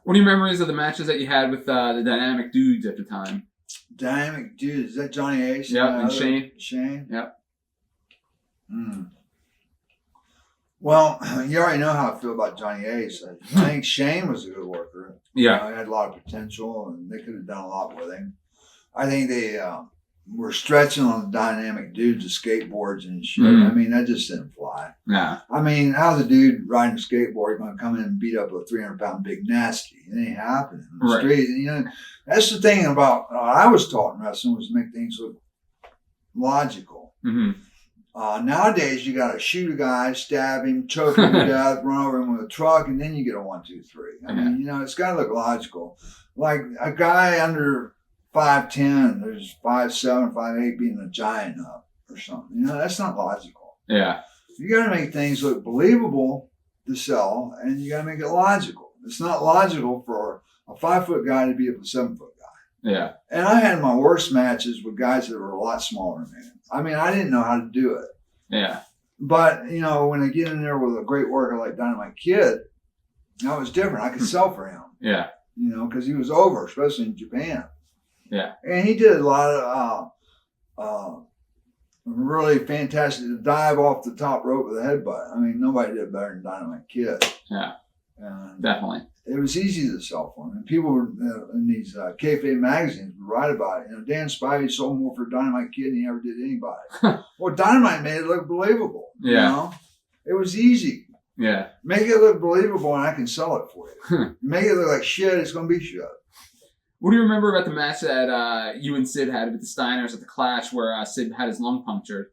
What are your memories of the matches that you had with the Dynamic Dudes at the time? Dynamic Dudes, is that Johnny Ace? Yeah, and Shane. Shane? Yep. Well, you already know how I feel about Johnny Ace. I think Shane was a good worker. Yeah. He had a lot of potential, and they could have done a lot with him. I think they were stretching on the Dynamic Dudes, the skateboards and shit. I mean, that just didn't fly. Yeah. I mean, how's a dude riding a skateboard going to come in and beat up a 300-pound big nasty? It ain't happening in the street. And, you know, that's the thing about I was taught in wrestling was to make things look logical. Nowadays, you got to shoot a guy, stab him, choke him to death, run over him with a truck, and then you get a 1, 2, 3. I mean, you know, it's got to look logical. Like a guy under 5'10", there's 5'7", 5'8", beating a giant up or something. You know, that's not logical. Yeah. You got to make things look believable to sell, and you got to make it logical. It's not logical for a 5-foot guy to beat up a 7-foot guy. Yeah. And I had my worst matches with guys that were a lot smaller than me. I mean, I didn't know how to do it. Yeah. But, you know, when I get in there with a great worker like Dynamite Kid, that was different. I could sell for him. Yeah. You know, because he was over, especially in Japan. Yeah. And he did a lot of really fantastic dive off the top rope with a headbutt. I mean, nobody did better than Dynamite Kid. Yeah. And definitely. It was easy to sell for him. And people were in these kayfabe magazines would write about it. You know, Dan Spivey sold more for Dynamite Kid than he ever did anybody. Well, Dynamite made it look believable. Yeah. You know? It was easy. Yeah. Make it look believable and I can sell it for you. Make it look like shit, it's going to be shit. What do you remember about the match that you and Sid had with the Steiners at the Clash where Sid had his lung punctured?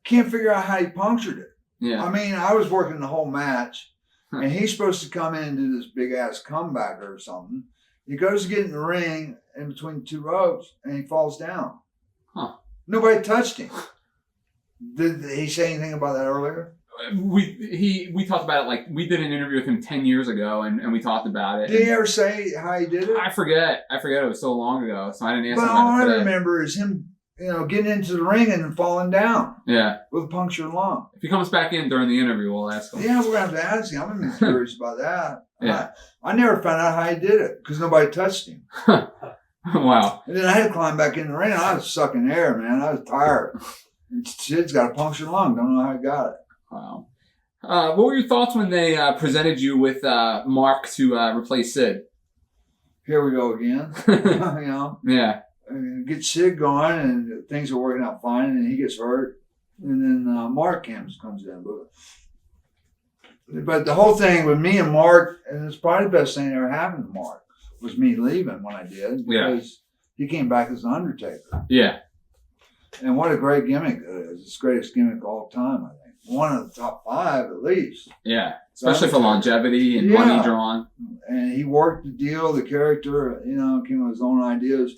Can't figure out how he punctured it. Yeah. I mean, I was working the whole match. And he's supposed to come in and do this big-ass comeback or something. He goes to get in the ring in between 2 ropes, and he falls down. Huh. Nobody touched him. Did he say anything about that earlier? We talked about it, like, we did an interview with him 10 years ago, and we talked about it. Did he ever say how he did it? I forget. It was so long ago, so I didn't ask him all about it today. I remember is him, you know, getting into the ring and then falling down. Yeah. With a punctured lung. If he comes back in during the interview, we'll ask him. Yeah, we're going to have to ask him. I'm curious about that. Yeah. I never found out how he did it because nobody touched him. Wow. And then I had to climb back in the ring. I was sucking air, man. I was tired. And Sid's got a punctured lung. Don't know how he got it. Wow. What were your thoughts when they presented you with Mark to replace Sid? Here we go again. You know? Yeah. Get Sid going, and things are working out fine, and he gets hurt. And then Mark comes in. But the whole thing with me and Mark, and it's probably the best thing that ever happened to Mark, was me leaving when I did. Because he came back as an Undertaker. Yeah. And what a great gimmick it is. It's the greatest gimmick of all time, I think. One of the top 5 at least. Yeah. Especially for longevity and money drawn. And he worked the deal, the character, you know, came up with his own ideas.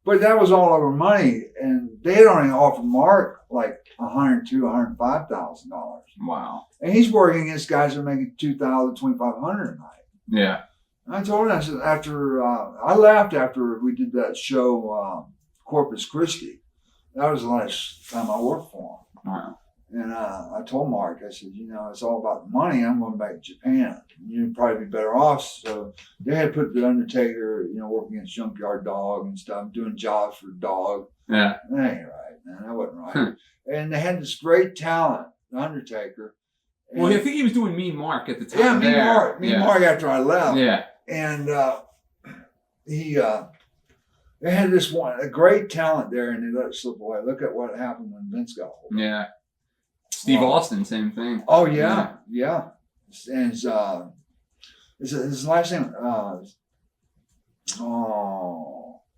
But that was all over money. And they had only offered Mark like $102,000, $105,000. Wow. And he's working against guys that are making $2,000, $2,500 a night. Yeah. And I told him, I said, I laughed after we did that show, Corpus Christi. That was the last time I worked for him. Wow. And I told Mark, I said, you know, it's all about the money. I'm going back to Japan. You'd probably be better off. So they had put the Undertaker, you know, working against Junkyard Dog and stuff, doing jobs for Dog. Yeah. That ain't right, man. That wasn't right. And they had this great talent, the Undertaker. And well, I think he was doing Mean Mark at the time. Yeah, Mean Mark after I left. Yeah. And they had a great talent there, and they let it slip away. Look at what happened when Vince got hold. Yeah. Steve Austin, same thing. Oh yeah. And his last name,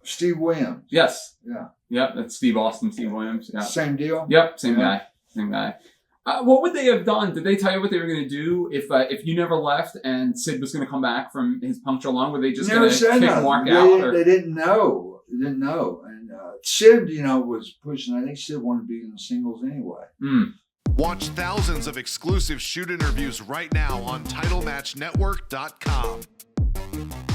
Steve Williams. Yes. Yeah. Yep, that's Steve Austin, Steve Williams. Yeah. Same deal. Yep, same guy. What would they have done? Did they tell you what they were going to do if you never left and Sid was going to come back from his punctured lung? Were they just going to kick Mark out? They didn't know. They didn't know. And Sid, you know, was pushing. I think Sid wanted to be in the singles anyway. Watch thousands of exclusive shoot interviews right now on TitleMatchNetwork.com.